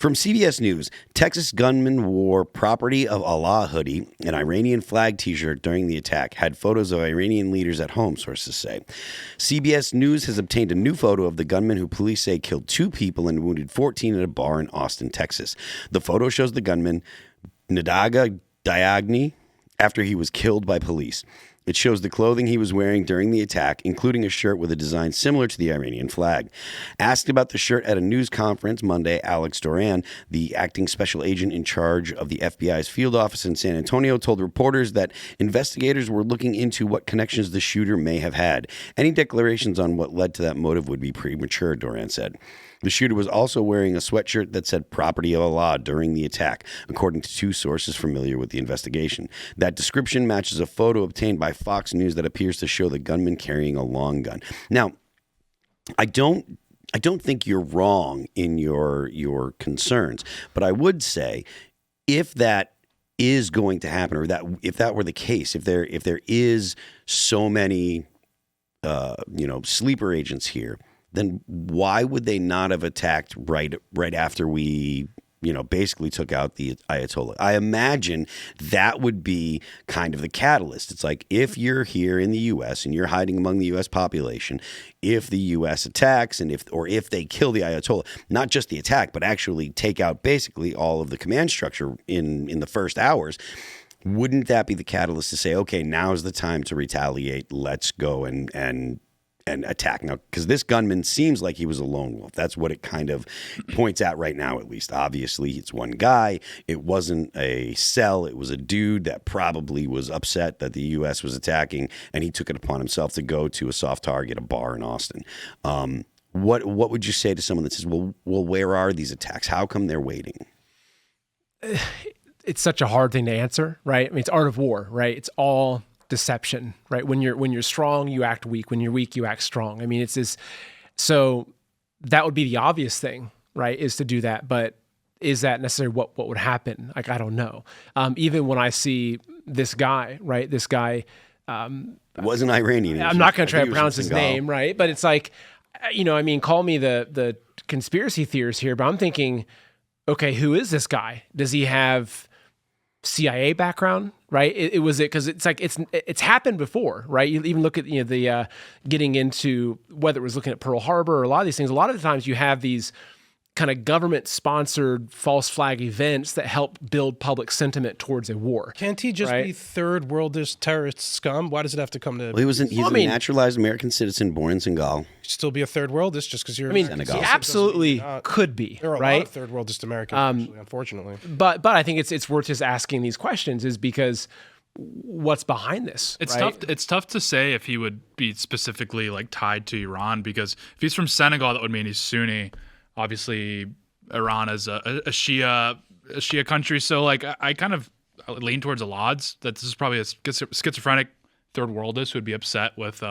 From CBS News, Texas gunman wore property of Allah hoodie, an Iranian flag t-shirt during the attack, had photos of Iranian leaders at home, sources say. CBS News has obtained a new photo of the gunman who police say killed 2 people and wounded 14 at a bar in Austin, Texas. The photo shows the gunman, Nadaga Diagni, after he was killed by police. It shows the clothing he was wearing during the attack, including a shirt with a design similar to the Iranian flag. Asked about the shirt at a news conference Monday, Alex Duran, the acting special agent in charge of the FBI's field office in San Antonio, told reporters that investigators were looking into what connections the shooter may have had. Any declarations on what led to that motive would be premature, Duran said. The shooter was also wearing a sweatshirt that said property of Elaad during the attack, according to 2 sources familiar with the investigation. That description matches a photo obtained by Fox News that appears to show the gunman carrying a long gun. Now, I don't think you're wrong in your concerns, but I would say if that is going to happen, or that if that were the case, if there is so many sleeper agents here, then why would they not have attacked right after we, basically took out the Ayatollah? I imagine that would be kind of the catalyst. It's like, if you're here in the U.S. and you're hiding among the U.S. population, if the U.S. attacks and if they kill the Ayatollah, not just the attack, but actually take out basically all of the command structure in the first hours, wouldn't that be the catalyst to say, okay, now's the time to retaliate. Let's go and attack now, because this gunman seems like he was a lone wolf. That's what it kind of points at right now, at least. Obviously, it's one guy. It wasn't a cell. It was a dude that probably was upset that the U.S. was attacking, and he took it upon himself to go to a soft target, a bar in Austin. What would you say to someone that says, well, where are these attacks? How come they're waiting? It's such a hard thing to answer, right? I mean, it's art of war, right? It's all deception, right? When you're strong, you act weak. When you're weak, you act strong. I mean, it's this. So that would be the obvious thing, right? Is to do that. But is that necessarily what would happen? Like, I don't know. Even when I see this guy, right? This guy wasn't Iranian. I'm not going to try to pronounce his name, right? But it's like, call me the conspiracy theorist here, but I'm thinking, okay, who is this guy? Does he have CIA background, right? Because it's like it's happened before, right? You even look at the getting into whether it was looking at Pearl Harbor or a lot of these things. A lot of the times you have these kind of government-sponsored false flag events that help build public sentiment towards a war. Can't he just be third worldist terrorist scum? Why does it have to come to? Well, he's a naturalized American citizen born in Senegal. Still be a third worldist just because you're. Senegal. He absolutely could be. There are a lot of third worldist Americans, actually, unfortunately. But I think it's worth just asking these questions, is because what's behind this? It's tough. It's tough to say if he would be specifically tied to Iran, because if he's from Senegal, that would mean he's Sunni. Obviously, Iran is a Shia country, so I kind of lean towards Elaad's that this is probably a schizophrenic third worldist who would be upset with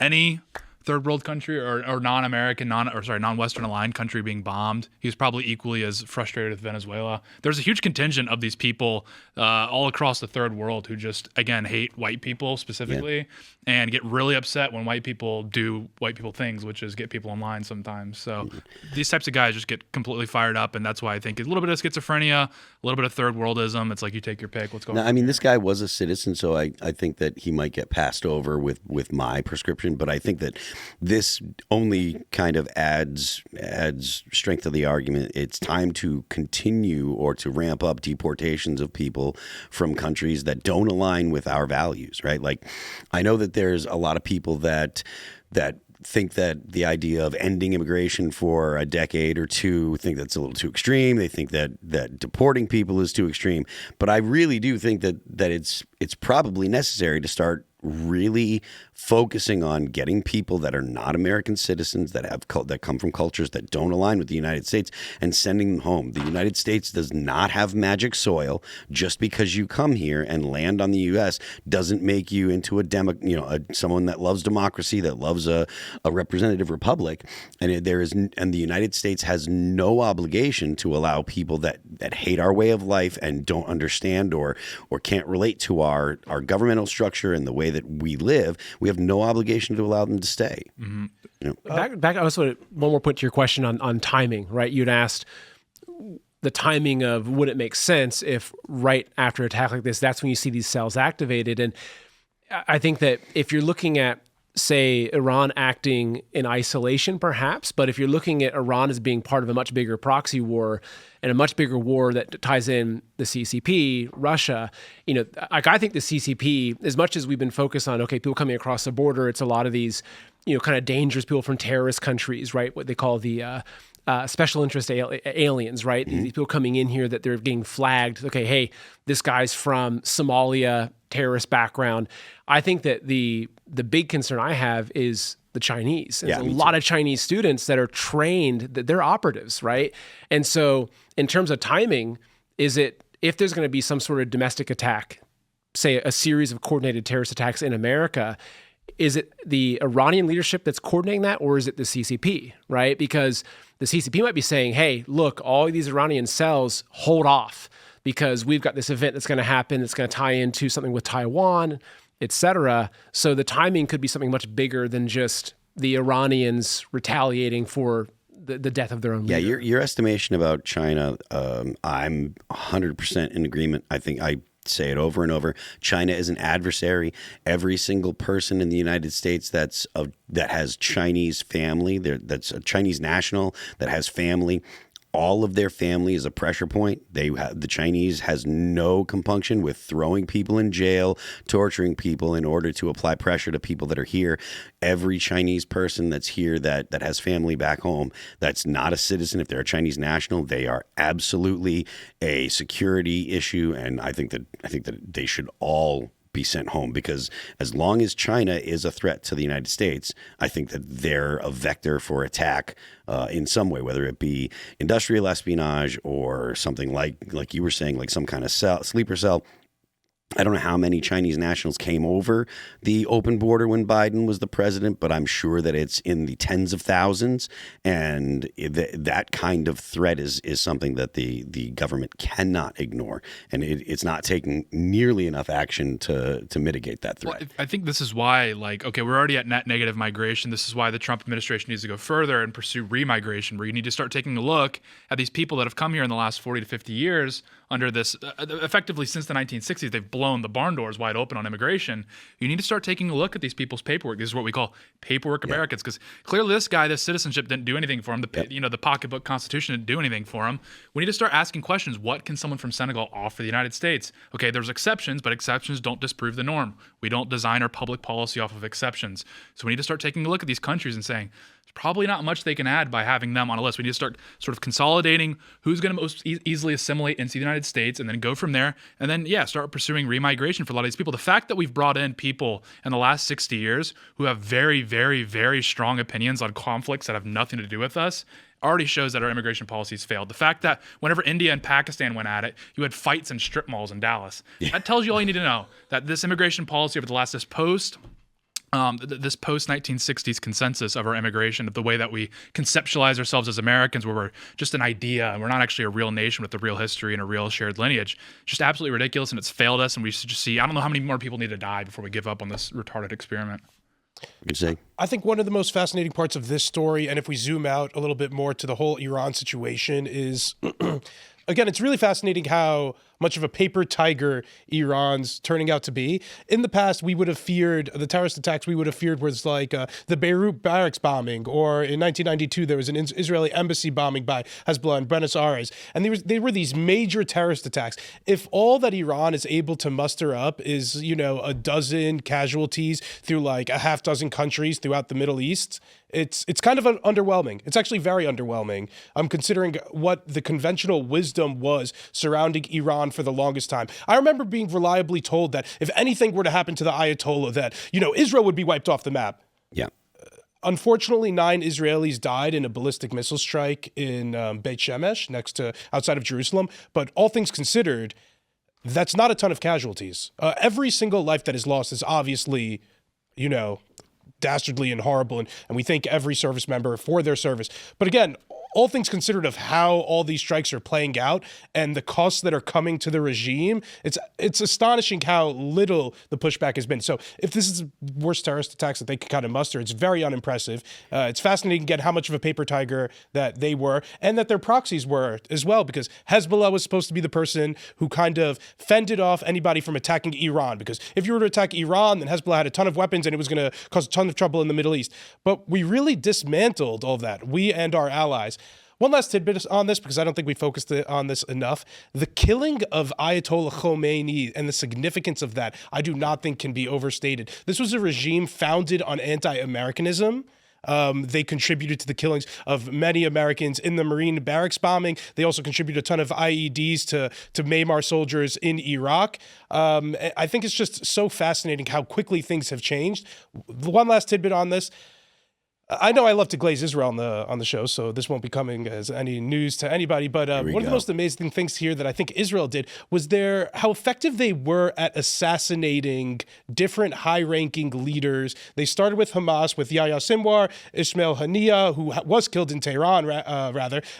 any third world country or non-American, non-Western aligned country being bombed. He's probably equally as frustrated with Venezuela. There's a huge contingent of these people all across the third world who just, again, hate white people specifically and get really upset when white people do white people things, which is get people in line sometimes. So these types of guys just get completely fired up, and that's why I think a little bit of schizophrenia, a little bit of third worldism. It's like you take your pick. What's going on? I mean, this guy was a citizen, so I think that he might get passed over with my prescription, but I think that this only kind of adds strength to the argument. It's time to continue or to ramp up deportations of people from countries that don't align with our values, right? Like, I know that there's a lot of people that think that the idea of ending immigration for a decade or two, think that's a little too extreme. They think that deporting people is too extreme. But I really do think that it's probably necessary to start really focusing on getting people that are not American citizens, that come from cultures that don't align with the United States, and sending them home. The United States does not have magic soil. Just because you come here and land on the U.S. doesn't make you into someone that loves democracy, that loves a representative republic. And the United States has no obligation to allow people that hate our way of life and don't understand or can't relate to our governmental structure and the way that we live. We have no obligation to allow them to stay. Mm-hmm. Back. I also one more point to your question on timing, right? You'd asked, the timing of would it make sense if right after an attack like this, that's when you see these cells activated. And I think that if you're looking at, say, Iran acting in isolation, perhaps, but if you're looking at Iran as being part of a much bigger proxy war and a much bigger war that ties in the CCP, Russia, like I think the CCP, as much as we've been focused on, okay, people coming across the border, it's a lot of these, kind of dangerous people from terrorist countries, right? What they call the special interest aliens, right? These people coming in here that they're getting flagged. Okay, hey, this guy's from Somalia, terrorist background. I think that the big concern I have is the Chinese. There's a lot of Chinese students that are trained, that they're operatives, right? And so in terms of timing, is it, if there's going to be some sort of domestic attack, say a series of coordinated terrorist attacks in America, is it the Iranian leadership that's coordinating that, or is it the CCP, right? Because the CCP might be saying, hey, look, all of these Iranian cells, hold off, because we've got this event that's going to happen that's going to tie into something with Taiwan, et cetera. So the timing could be something much bigger than just the Iranians retaliating for the death of their own leader. Yeah, your estimation about China, I'm 100% in agreement. I think I say it over and over. China is an adversary. Every single person in the United States that has Chinese family, that's a Chinese national that has family, all of their family is a pressure point. The Chinese has no compunction with throwing people in jail, torturing people in order to apply pressure to people that are here. Every Chinese person that's here that has family back home, that's not a citizen, if they're a Chinese national, they are absolutely a security issue. And I think that they should all be sent home, because as long as China is a threat to the United States, I think that they're a vector for attack in some way, whether it be industrial espionage or something like you were saying, like some kind of sleeper cell. I don't know how many Chinese nationals came over the open border when Biden was the president, but I'm sure that it's in the tens of thousands. And that kind of threat is something that the government cannot ignore. And it's not taking nearly enough action to mitigate that threat. Well, I think this is why, okay, we're already at net negative migration. This is why the Trump administration needs to go further and pursue remigration, where you need to start taking a look at these people that have come here in the last 40 to 50 years under this, effectively since the 1960s, they've blown the barn doors wide open on immigration. You need to start taking a look at these people's paperwork. This is what we call paperwork Americans, because clearly this citizenship didn't do anything for him. The pocketbook constitution didn't do anything for him. We need to start asking questions. What can someone from Senegal offer the United States? Okay, there's exceptions, but exceptions don't disprove the norm. We don't design our public policy off of exceptions. So we need to start taking a look at these countries and saying, there's probably not much they can add by having them on a list. We need to start sort of consolidating who's going to most easily assimilate into the United States, and then go from there. And then, start pursuing remigration for a lot of these people. The fact that we've brought in people in the last 60 years who have very, very, very strong opinions on conflicts that have nothing to do with us already shows that our immigration policies failed. The fact that whenever India and Pakistan went at it, you had fights in strip malls in Dallas. That tells you all you need to know, that this immigration policy over the last, this post-1960s consensus of our immigration, of the way that we conceptualize ourselves as Americans, where we're just an idea and we're not actually a real nation with a real history and a real shared lineage, just absolutely ridiculous, and it's failed us, and we should just see, I don't know how many more people need to die before we give up on this retarded experiment. Good say. I think one of the most fascinating parts of this story, and if we zoom out a little bit more to the whole Iran situation, is, again, it's really fascinating how much of a paper tiger Iran's turning out to be. In the past, we would have feared the terrorist attacks was like the Beirut barracks bombing, or in 1992, there was an Israeli embassy bombing by Hezbollah in Buenos Aires. And they were these major terrorist attacks. If all that Iran is able to muster up is, a dozen casualties through like a half dozen countries throughout the Middle East, it's kind of underwhelming. It's actually very underwhelming. Considering what the conventional wisdom was surrounding Iran for the longest time. I remember being reliably told that if anything were to happen to the Ayatollah, that, Israel would be wiped off the map. Yeah. Unfortunately, 9 Israelis died in a ballistic missile strike in Beit Shemesh, outside of Jerusalem. But all things considered, that's not a ton of casualties. Every single life that is lost is obviously, dastardly and horrible, and we thank every service member for their service. But again, all things considered of how all these strikes are playing out and the costs that are coming to the regime, it's astonishing how little the pushback has been. So if this is the worst terrorist attacks that they could kind of muster, it's very unimpressive. It's fascinating again how much of a paper tiger that they were and that their proxies were as well, because Hezbollah was supposed to be the person who kind of fended off anybody from attacking Iran, because if you were to attack Iran, then Hezbollah had a ton of weapons and it was going to cause a ton of trouble in the Middle East. But we really dismantled all of that, we and our allies. One last tidbit on this, because I don't think we focused on this enough. The killing of Ayatollah Khomeini and the significance of that, I do not think can be overstated. This was a regime founded on anti-Americanism. They contributed to the killings of many Americans in the Marine barracks bombing. They also contributed a ton of IEDs to maim our soldiers in Iraq. I think it's just so fascinating how quickly things have changed. One last tidbit on this. I know I love to glaze Israel on the show, so this won't be coming as any news to anybody. But one of the most amazing things here that I think Israel did was how effective they were at assassinating different high-ranking leaders. They started with Hamas, with Yahya Sinwar, Ismail Haniyeh, who was killed in Tehran,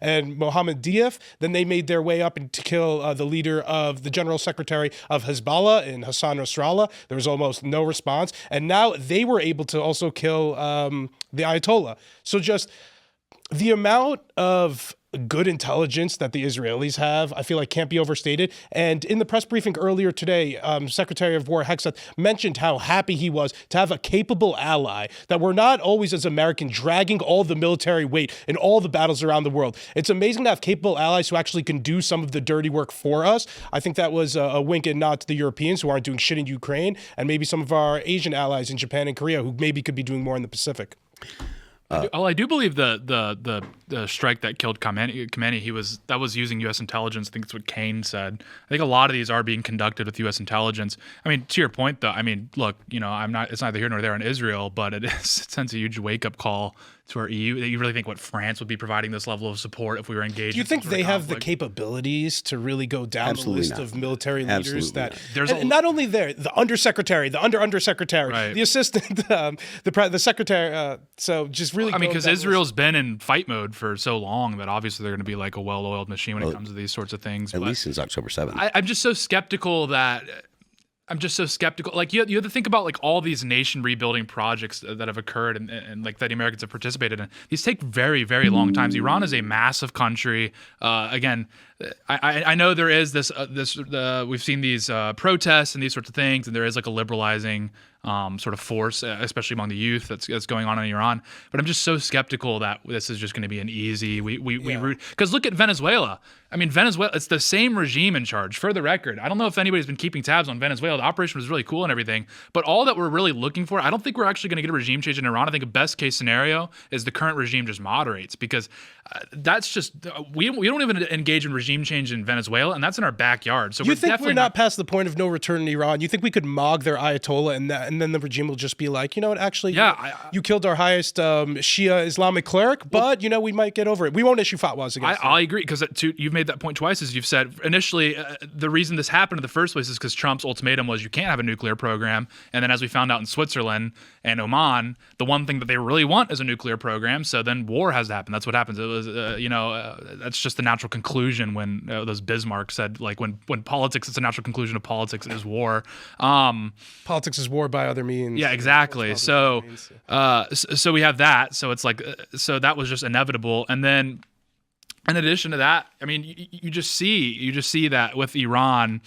and Mohammed Diaf. Then they made their way up to kill the leader of the general secretary of Hezbollah, in Hassan Nasrallah. There was almost no response. And now they were able to also kill the Ayatollah. So just the amount of good intelligence that the Israelis have, I feel like can't be overstated. And in the press briefing earlier today, Secretary of War Hegseth mentioned how happy he was to have a capable ally, that we're not always as Americans dragging all the military weight in all the battles around the world. It's amazing to have capable allies who actually can do some of the dirty work for us. I think that was a wink and nod to the Europeans who aren't doing shit in Ukraine, and maybe some of our Asian allies in Japan and Korea who maybe could be doing more in the Pacific. I do believe the strike that killed Khamenei, that was using U.S. intelligence. I think that's what Kane said. I think a lot of these are being conducted with U.S. intelligence. I mean, to your point, though, I mean, look, it's neither here nor there in Israel, but it sends a huge wake-up call to our EU. You really think France would be providing this level of support if we were engaged? Do you think they have the capabilities to really go down the list of military leaders and not only there, the undersecretary, the undersecretary, right, the assistant, the secretary. So just really, because Israel's been in fight mode for so long that obviously they're going to be like a well-oiled machine when it comes to these sorts of things. At least since October 7th. I'm just so skeptical that. Like you have to think about like all these nation rebuilding projects that have occurred and like that the Americans have participated in. These take very, very long times. Iran is a massive country. Again, I know there is we've seen these protests and these sorts of things, and there is like a liberalizing sort of force, especially among the youth that's going on in Iran. But I'm just so skeptical that this is just going to be an easy because look at Venezuela. I mean, Venezuela, it's the same regime in charge. For the record, I don't know if anybody's been keeping tabs on Venezuela. The operation was really cool and everything, but all that we're really looking for, I don't think we're actually going to get a regime change in Iran. I think a best case scenario is the current regime just moderates, because that's just we don't even engage in regime change in Venezuela, and that's in our backyard. So you think we're not past the point of no return in Iran? You think we could mog their Ayatollah and then the regime will just be like, you know what, actually, you killed our highest Shia Islamic cleric, but we might get over it. We won't issue fatwas against I agree, because you've made that point twice, as you've said. Initially, the reason this happened in the first place is because Trump's ultimatum was you can't have a nuclear program, and then as we found out in Switzerland and Oman, the one thing that they really want is a nuclear program. So then war has to happen. That's what happens. It was that's just the natural conclusion when those Bismarck said, like, when politics, it's a natural conclusion of politics is war. Politics is war by other means. Yeah, exactly. So so we have that. So it's like so that was just inevitable. And then in addition to that, I mean, you just see that with Iran,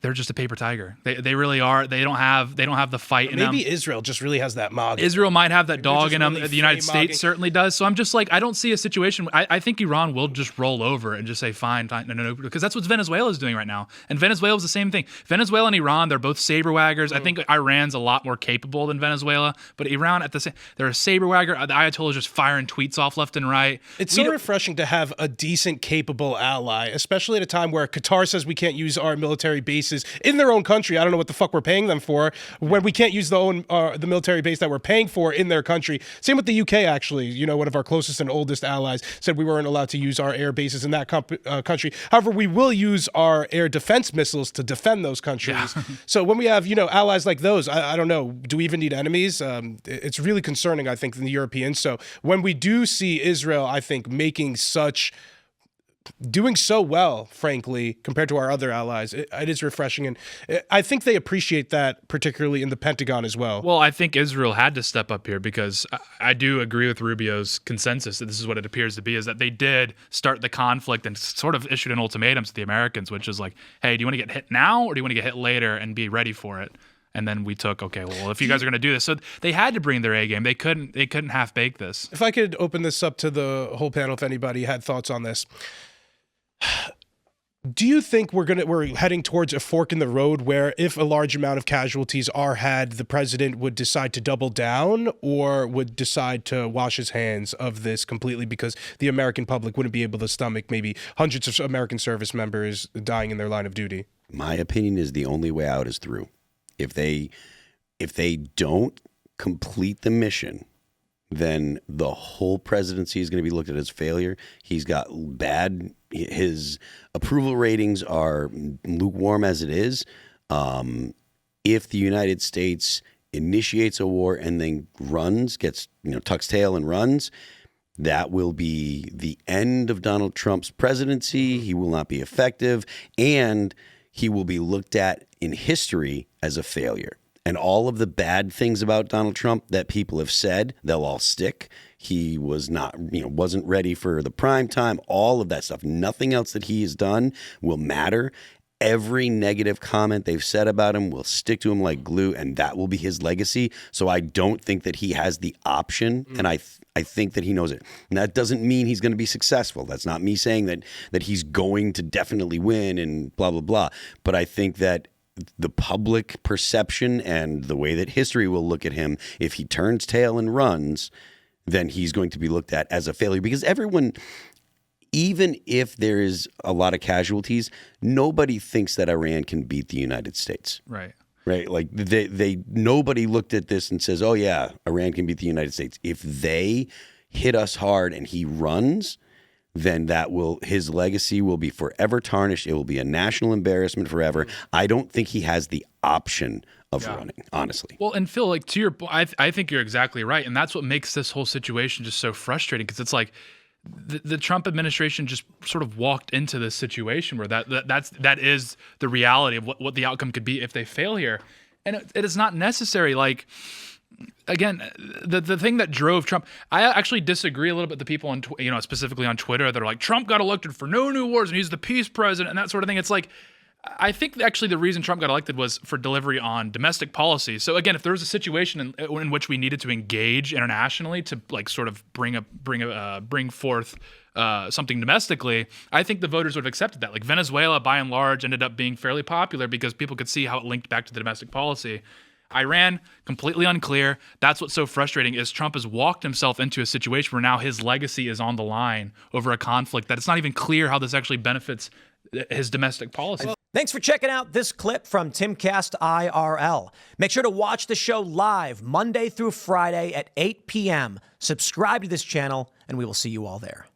they're just a paper tiger. They really are. They don't have the fight in them. Maybe Israel just really has that mog. Israel might have that dog in them. The United States certainly does. So I'm just like, I don't see a situation. I think Iran will just roll over and just say, fine, no, because that's what Venezuela is doing right now. And Venezuela is the same thing. Venezuela and Iran, they're both saber waggers. I think Iran's a lot more capable than Venezuela, but Iran they're a saber wagger. The Ayatollah is just firing tweets off left and right. It's so refreshing to have a decent, capable ally, especially at a time where Qatar says we can't use our military bases bases in their own country. I don't know what the fuck we're paying them for when we can't use the military base that we're paying for in their country. Same with the UK, actually. You know, one of our closest and oldest allies said we weren't allowed to use our air bases in that country. However, we will use our air defense missiles to defend those countries. So when we have, you know, allies like those, I don't know, do we even need enemies? It's really concerning, I think, in the Europeans. So when we do see Israel, I think, doing so well, frankly, compared to our other allies, it is refreshing. And I think they appreciate that, particularly in the Pentagon as well. Well, I think Israel had to step up here because I do agree with Rubio's consensus that this is what it appears to be, is that they did start the conflict and sort of issued an ultimatum to the Americans, which is like, hey, do you want to get hit now or do you want to get hit later and be ready for it? And then we took, okay, well, if you guys are going to do this. So they had to bring their A game. They couldn't half-bake this. If I could open this up to the whole panel, if anybody had thoughts on this. Do you think we're heading towards a fork in the road where if a large amount of casualties are had, the president would decide to double down or would decide to wash his hands of this completely because the American public wouldn't be able to stomach maybe hundreds of American service members dying in their line of duty? My opinion is the only way out is through. If they don't complete the mission, then the whole presidency is going to be looked at as failure. He's got his approval ratings are lukewarm as it is. If the United States initiates a war and then tucks tail and runs, that will be the end of Donald Trump's presidency. He will not be effective, and he will be looked at in history as a failure. And all of the bad things about Donald Trump that people have said, they'll all stick. He was wasn't ready for the prime time, all of that stuff. Nothing else that he has done will matter. Every negative comment they've said about him will stick to him like glue, and that will be his legacy. So I don't think that he has the option, and I think that he knows it. And that doesn't mean he's going to be successful. That's not me saying that he's going to definitely win and blah, blah, blah. But I think that the public perception and the way that history will look at him, if he turns tail and runs, then he's going to be looked at as a failure. Because everyone, even if there is a lot of casualties, nobody thinks that Iran can beat the United States. Right. Right? Like nobody looked at this and says, oh yeah, Iran can beat the United States. If they hit us hard and he runs, then his legacy will be forever tarnished. It will be a national embarrassment forever. I don't think he has the option of running, honestly. Well, and Phil, like to your point, I think you're exactly right, and that's what makes this whole situation just so frustrating because it's like the Trump administration just sort of walked into this situation where that is the reality of what the outcome could be if they fail here, and it is not necessary. Like, again, the thing that drove Trump, I actually disagree a little bit with the people on, specifically on Twitter that are like, Trump got elected for no new wars and he's the peace president and that sort of thing. It's like, I think actually the reason Trump got elected was for delivery on domestic policy. So again, if there was a situation in which we needed to engage internationally to like sort of bring forth something domestically, I think the voters would have accepted that. Like Venezuela, by and large, ended up being fairly popular because people could see how it linked back to the domestic policy. Iran, completely unclear. That's what's so frustrating is Trump has walked himself into a situation where now his legacy is on the line over a conflict that it's not even clear how this actually benefits his domestic policy. Thanks for checking out this clip from Timcast IRL. Make sure to watch the show live Monday through Friday at 8 p.m. Subscribe to this channel, and we will see you all there.